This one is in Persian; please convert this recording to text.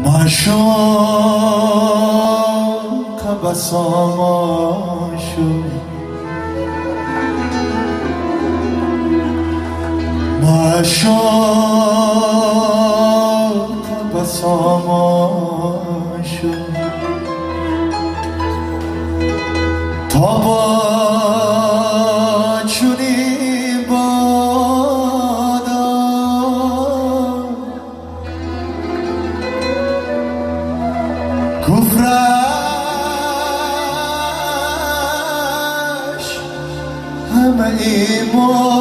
معشوق بساماشو معشوق بساماشو تا با چونی بادا کفرش همه ایمان